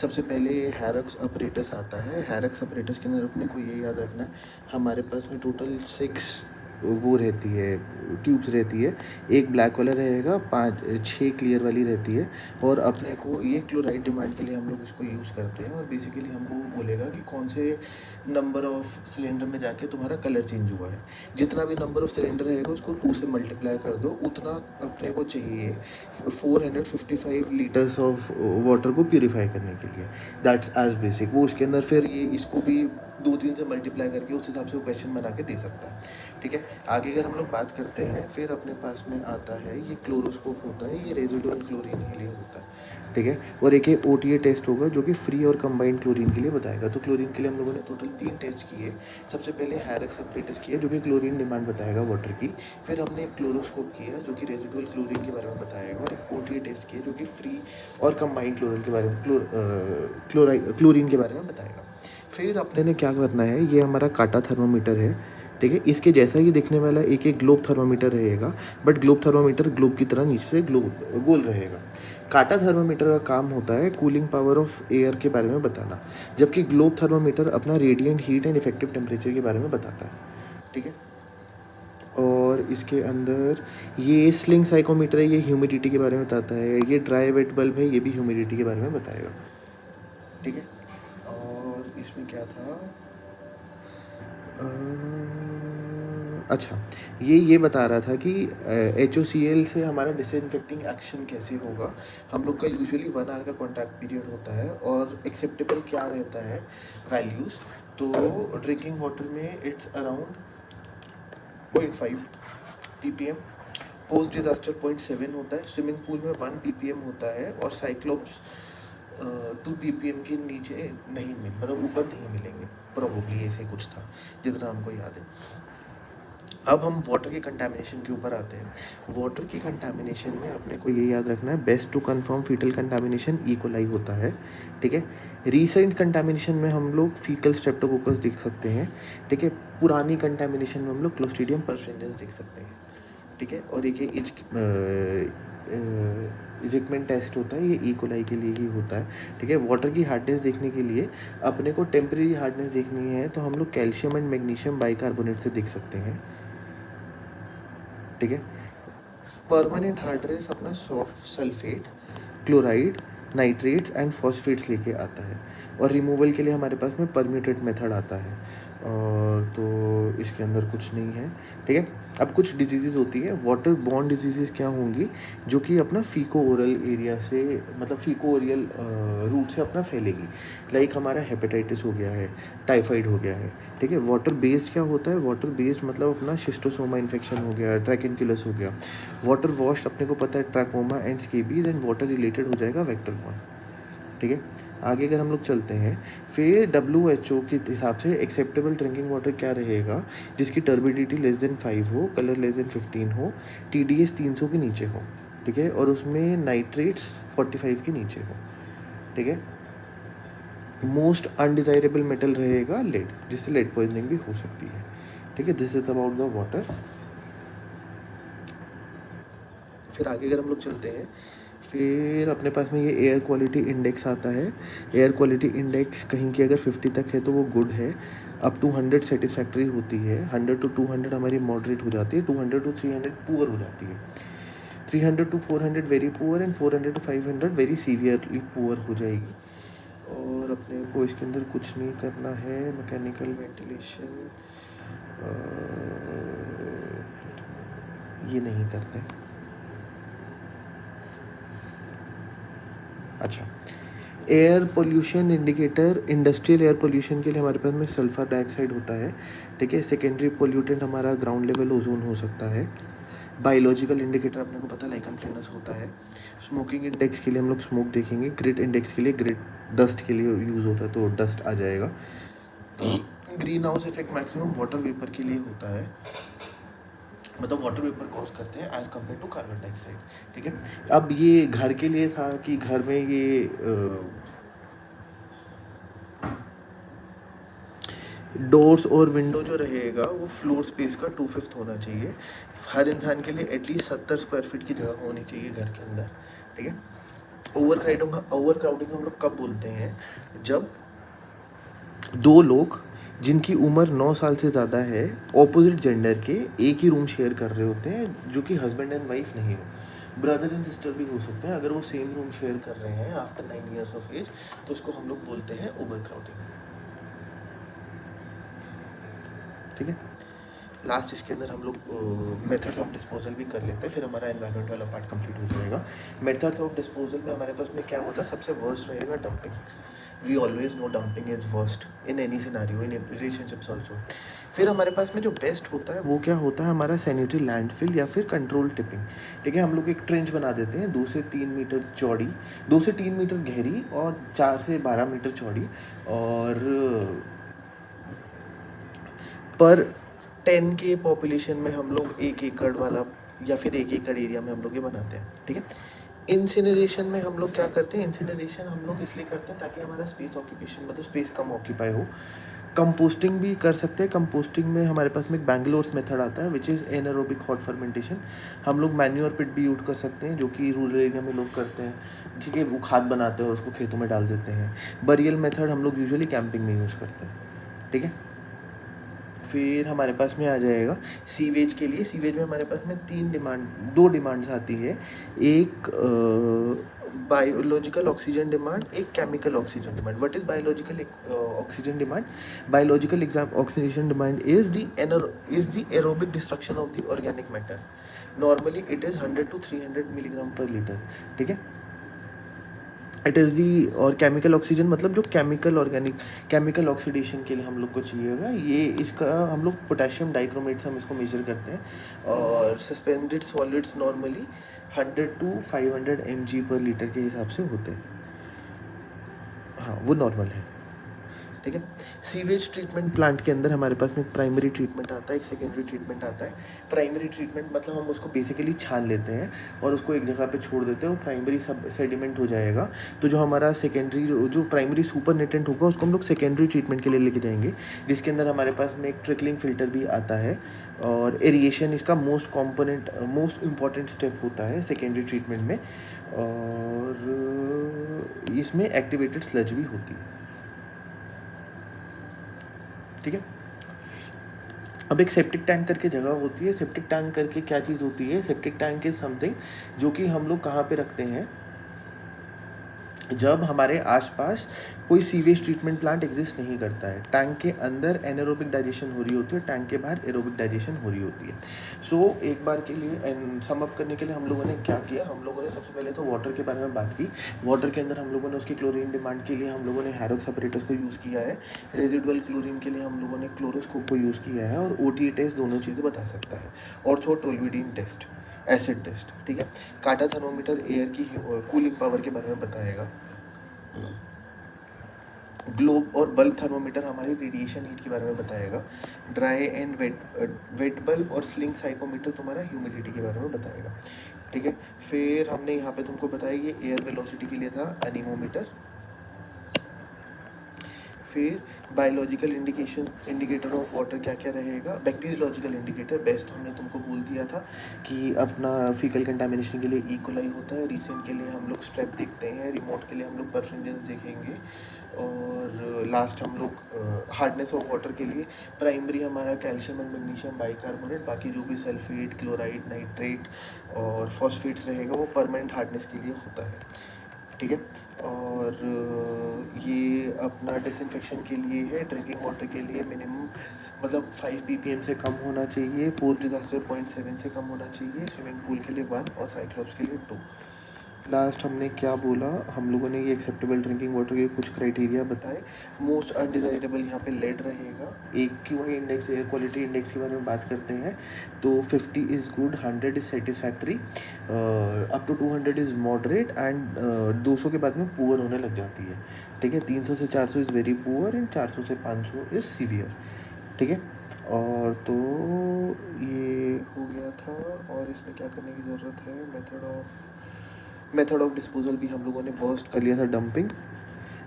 सबसे पहले हैरक्स अपरेटस आता है। हैरक्स अपरेटस के अंदर अपने को ये याद रखना है, हमारे पास में टोटल 6 वो रहती है, ट्यूब्स रहती है। एक ब्लैक वाला रहेगा, 6 क्लियर वाली रहती है। और अपने को ये क्लोराइड डिमांड के लिए हम लोग इसको यूज़ करते हैं। और बेसिकली हमको वो बोलेगा कि कौन से नंबर ऑफ सिलेंडर में जाके तुम्हारा कलर चेंज हुआ है। जितना भी नंबर ऑफ सिलेंडर रहेगा उसको 2 से मल्टीप्लाई कर दो, उतना अपने को चाहिए 455 लीटर्स ऑफ वाटर को प्यूरिफाई करने के लिए। That's as basic. वो उसके अंदर फिर ये इसको भी 2-3 से मल्टीप्लाई करके उस हिसाब से वो क्वेश्चन बना के दे सकता है। ठीक है, आगे अगर हम लोग बात करते हैं, फिर अपने पास में आता है ये क्लोरोस्कोप होता है। ये रेजिडुअल क्लोरीन के लिए होता है। ठीक है, और एक OTA टेस्ट होगा जो कि फ्री और कंबाइंड क्लोरीन के लिए बताएगा। तो क्लोरीन के लिए हम लोगों ने टोटल 3 टेस्ट किए। सबसे पहले हैरक्स अपरेटस किया जो कि क्लोरीन डिमांड बताएगा वाटर की। फिर हमने एक क्लोरोस्कोप किया जो कि रेजिडुअल क्लोरीन के बारे में बताएगा। और एक OTA टेस्ट किया जो कि फ्री और कंबाइंड क्लोरीन के बारे में क्लोरीन के बारे में बताएगा। फिर अपने ने क्या करना है, ये हमारा काटा थर्मोमीटर है। ठीक है, इसके जैसा ही दिखने वाला एक ग्लोब थर्मोमीटर रहेगा, बट ग्लोब थर्मोमीटर ग्लोब की तरह नीचे से गोल रहेगा। काटा थर्मोमीटर का काम होता है कूलिंग पावर ऑफ एयर के बारे में बताना, जबकि ग्लोब थर्मोमीटर अपना radiant heat and effective temperature के बारे में बताता है। ठीक है, और इसके अंदर ये स्लिंग साइकोमीटर है, ये ह्यूमिडिटी के बारे में बताता है। ये ड्राई वेट बल्ब है, ये भी ह्यूमिडिटी के बारे में बताएगा। ठीक है, और इसमें क्या था, अच्छा, ये बता रहा था कि HOCl से हमारा डिसइंफेक्टिंग एक्शन कैसे होगा। हम लोग का यूजुअली 1 आवर का कॉन्टैक्ट पीरियड होता है और एक्सेप्टेबल क्या रहता है वैल्यूज़। तो ड्रिंकिंग वाटर में it's around 0.5 ppm, post disaster 0.7 होता है, स्विमिंग पूल में 1 ppm होता है, और साइक्लोप्स 2 ppm के नीचे नहीं मतलब ऊपर नहीं मिलेंगे। प्रोबेबली ऐसे कुछ था जितना हमको याद है। अब हम वाटर के कंटामिनेशन के ऊपर आते हैं। वाटर की कंटामिनेशन में अपने को ये याद रखना है, best to confirm faecal contamination E coli होता है। ठीक है, रीसेंट कंटामिनेशन में हम लोग फीकल स्ट्रेप्टोकोकस देख सकते हैं। ठीक है, पुरानी कंटामिनेशन में हम लोग क्लोस्ट्रीडियम परफेरेंस देख सकते हैं। ठीक है, और एक इजिक्मेंट टेस्ट होता है, ये ई कोलाई के लिए ही होता है। ठीक है, वाटर की हार्डनेस देखने के लिए अपने को टेम्परेरी हार्डनेस देखनी है तो हम लोग कैल्शियम एंड मैग्नीशियम बाइकार्बोनेट से देख सकते हैं। ठीक है, परमानेंट हार्डनेस अपना soft sulphate, chloride, nitrates and phosphates लेके आता है। और रिमूवल के लिए हमारे पास में परम्यूटेड मेथड आता है। और तो इसके अंदर कुछ नहीं है। ठीक है, अब कुछ डिजीज़ेज़ होती है, वाटर बॉर्न डिजीज़ेज़ क्या होंगी, जो कि अपना फीको ओरल एरिया से मतलब फीको ओरियल रूट से अपना फैलेगी। लाइक हमारा हेपेटाइटिस हो गया है, टाइफाइड हो गया है। ठीक है, वाटर बेस्ड क्या होता है, वाटर बेस्ड मतलब अपना शिस्टोसोमा इन्फेक्शन हो गया, ट्रैकिनक्यूलस हो गया। वाटर वॉश्ड अपने को पता है trachoma and scabies, and water related हो जाएगा वेक्टर बॉर्न। ठीक है, आगे अगर हम लोग चलते हैं, फिर WHO के हिसाब से एक्सेप्टेबल ड्रिंकिंग वाटर क्या रहेगा, जिसकी टर्बिडिटी लेस देन 5 हो, कलर लेस देन 15 हो, TDS 300 के नीचे हो। ठीक है, और उसमें नाइट्रेट्स 45 के नीचे हो। ठीक है, मोस्ट अनडिजायरेबल मेटल रहेगा लेड, जिससे लेड पॉइजनिंग भी हो सकती है। ठीक है, this is about the water. फिर आगे अगर हम लोग चलते हैं, फिर अपने पास में ये एयर क्वालिटी इंडेक्स आता है। एयर क्वालिटी इंडेक्स कहीं की अगर 50 तक है तो वो गुड है, अप टू 100 सेटिस्फैक्ट्री होती है, 100 to 200 हमारी मॉडरेट हो जाती है, 200 to 300 पुअर हो जाती है, 300 to 400 very poor, and 400 to 500 very severely poor हो जाएगी। और अपने को इसके अंदर कुछ नहीं करना है। मैकेनिकल वेंटिलेशन ये नहीं करते। अच्छा, air pollution indicator, industrial air pollution के लिए हमारे पास में सल्फर डाइऑक्साइड होता है। ठीक है, सेकेंडरी पोल्यूटेंट हमारा ग्राउंड लेवल ओजोन हो सकता है। बायोलॉजिकल इंडिकेटर अपने को पता लाइकन प्लेनस होता है। स्मोकिंग इंडेक्स के लिए हम लोग स्मोक देखेंगे। ग्रिट इंडेक्स के लिए ग्रिट, डस्ट के लिए यूज़ होता है तो डस्ट आ जाएगा। Green house effect maximum water vapour के लिए होता है, मतलब वाटर वेपर कॉज करते हैं as compare to carbon dioxide. ठीक है, अब ये घर के लिए था कि घर में ये डोर्स और विंडो जो रहेगा वो फ्लोर स्पेस का 2/5 होना चाहिए। हर इंसान के लिए एटलीस्ट 70 स्क्वायर फीट की जगह होनी चाहिए घर के अंदर। ठीक है, ओवर क्राउडिंग हम लोग कब बोलते हैं, जब दो लोग जिनकी उम्र 9 साल से ज़्यादा है, ऑपोजिट जेंडर के, एक ही रूम शेयर कर रहे होते हैं, जो कि हस्बैंड एंड वाइफ नहीं हो, ब्रदर एंड सिस्टर भी हो सकते हैं। अगर वो सेम रूम शेयर कर रहे हैं आफ्टर 9 ईयर्स ऑफ एज, तो उसको हम लोग बोलते हैं ओवर क्राउडिंग। ठीक है, लास्ट इसके अंदर हम लोग मेथड्स ऑफ डिस्पोजल भी कर लेते हैं, फिर हमारा एनवायरनमेंट वाला पार्ट कंप्लीट हो जाएगा। मेथड्स ऑफ डिस्पोजल में हमारे पास में क्या होता है, सबसे वर्स्ट रहेगा dumping. We always know dumping is worst in any scenario, in relationships also. फिर हमारे पास में जो बेस्ट होता है वो क्या होता है, हमारा सैनिटरी लैंडफिल या फिर कंट्रोल टिपिंग। ठीक है, हम लोग एक ट्रेंच बना देते हैं 2 से 3 मीटर चौड़ी, 2 से 3 मीटर गहरी और 4 से 12 मीटर चौड़ी, और पर 10 के पॉपुलेशन में हम लोग 1 एकड़ वाला या फिर 1 एकड़ एरिया में हम लोग ये बनाते हैं। ठीक है, इंसिनरेशन में हम लोग क्या करते हैं, इंसिनरेशन हम लोग इसलिए करते हैं ताकि हमारा स्पेस ऑक्यूपेशन, मतलब स्पेस कम ऑक्यूपाई हो। कंपोस्टिंग भी कर सकते हैं। कंपोस्टिंग में हमारे पास में एक बैंगलोर्स मेथड आता है which is anaerobic hot fermentation. हम लोग मैन्योर पिट भी यूज कर सकते हैं, जो कि रूरल एरिया में लोग करते हैं। ठीक है, वो खाद बनाते हैं और उसको खेतों में डाल देते हैं। बरियल मेथड हम लोग यूजुअली कैंपिंग में यूज़ करते हैं। ठीक है, फिर हमारे पास में आ जाएगा सीवेज के लिए। सीवेज में हमारे पास में 2 डिमांड्स आती है, एक बायोलॉजिकल ऑक्सीजन डिमांड, एक chemical oxygen demand. What is biological oxygen demand? Biological oxygen demand is the aerobic destruction of the organic matter. Normally it is 100 to 300 milligram पर लीटर। ठीक है, इट इज़ दी, और chemical oxygen मतलब जो chemical oxidation के लिए हम लोग को चाहिए होगा, ये इसका हम लोग पोटेशियम डाइक्रोमेट से हम इसको मेजर करते हैं। और suspended solids normally 100 to 500 mg पर लीटर के हिसाब से होते हैं। हाँ, वो नॉर्मल है। ठीक है, सीवेज ट्रीटमेंट प्लांट के अंदर हमारे पास में एक प्राइमरी ट्रीटमेंट आता है, एक सेकेंडरी ट्रीटमेंट आता है। प्राइमरी ट्रीटमेंट मतलब हम उसको बेसिकली छान लेते हैं और उसको एक जगह पे छोड़ देते हैं, वो प्राइमरी सब सेडिमेंट हो जाएगा। तो जो हमारा सेकेंडरी, जो प्राइमरी सुपर नेटेंट होगा, उसको हम लोग सेकेंडरी ट्रीटमेंट के लिए लेके जाएंगे, जिसके अंदर हमारे पास में एक ट्रिकलिंग फिल्टर भी आता है। और एरिएशन इसका मोस्ट इम्पॉर्टेंट स्टेप होता है सेकेंडरी ट्रीटमेंट में। और इसमें एक्टिवेटेड स्लज भी होती है। ठीक है, अब एक सेप्टिक टैंक करके जगह होती है। सेप्टिक टैंक करके क्या चीज़ होती है, सेप्टिक टैंक इज समथिंग जो कि हम लोग कहाँ पे रखते हैं, जब हमारे आसपास कोई सीवेज ट्रीटमेंट प्लांट एग्जिस्ट नहीं करता है। टैंक के अंदर एनारोबिक डाइजेशन हो रही होती है, टैंक के बाहर एरोबिक डाइजेशन हो रही होती है। सो एक बार के लिए सम अप करने के लिए हम लोगों ने क्या किया, हम लोगों ने सबसे पहले तो वाटर के बारे में बात की। वाटर के अंदर हम लोगों ने उसकी क्लोरीन डिमांड के लिए हम लोगों ने हैरोक्स अपरेटस को यूज़ किया है। रेजिडुअल क्लोरीन के लिए हम लोगों ने क्लोरोस्कोप को यूज़ किया है। और OT टेस्ट दोनों चीज़ें बता सकता है। ऑर्थोटोल्यूडीन टेस्ट, एसिड टेस्ट। ठीक है, काटा थर्मोमीटर एयर की कूलिंग पावर के बारे में बताएगा। ग्लोब और बल्ब थर्मोमीटर हमारी रेडिएशन हीट के बारे में बताएगा। ड्राई एंड वेट बल्ब और स्लिंग साइकोमीटर तुम्हारा ह्यूमिडिटी के बारे में बताएगा। ठीक है, फिर हमने यहाँ पे तुमको बताया ये एयर वेलोसिटी के लिए था एनीमोमीटर। फिर बायोलॉजिकल इंडिकेटर ऑफ वाटर क्या क्या रहेगा, बैक्टीरियोलॉजिकल इंडिकेटर बेस्ट हमने तुमको बोल दिया था कि अपना फीकल कंटामिनेशन के लिए ई कोलाई होता है, रिसेंट के लिए हम लोग स्ट्रेप देखते हैं, रिमोट के लिए हम लोग परफ्यूजन्स देखेंगे, और लास्ट हम लोग हार्डनेस ऑफ वाटर के लिए प्राइमरी हमारा कैल्शियम एंड मैग्नीशियम बाइकार्बोनेट, बाकी जो भी सल्फेट, क्लोराइड, नाइट्रेट और फॉस्फेट्स रहेगा वो परमानेंट हार्डनेस के लिए होता है। ठीक है, और ये अपना डिसइंफेक्शन के लिए है। ड्रिंकिंग वाटर के लिए मिनिमम मतलब 5 ppm से कम होना चाहिए, पोस्ट डिजास्टर 0.7 से कम होना चाहिए, स्विमिंग पूल के लिए 1 और साइक्लोप्स के लिए 2। लास्ट हमने क्या बोला, हम लोगों ने ये एक्सेप्टेबल ड्रिंकिंग वाटर के कुछ क्राइटेरिया बताए। मोस्ट अनडिज़ायरेबल यहाँ पे लेड रहेगा। एक QI index, air quality index के बारे में बात करते हैं तो 50 is good, 100 is satisfactory, up to 200 is moderate, and 200 के बाद में पुअर होने लग जाती है। ठीक है, 300 से 400 इज़ वेरी पुअर एंड 400 से 500 इज़ सीवियर। ठीक है, और तो ये हो गया था। और इसमें क्या करने की ज़रूरत है, मेथड ऑफ डिस्पोजल भी हम लोगों ने वर्स्ट कर लिया था डंपिंग,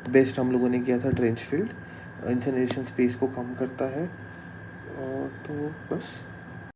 बेस्ट हम लोगों ने किया था ट्रेंच फील्ड, इंसिनरेशन स्पेस को कम करता है, और तो बस।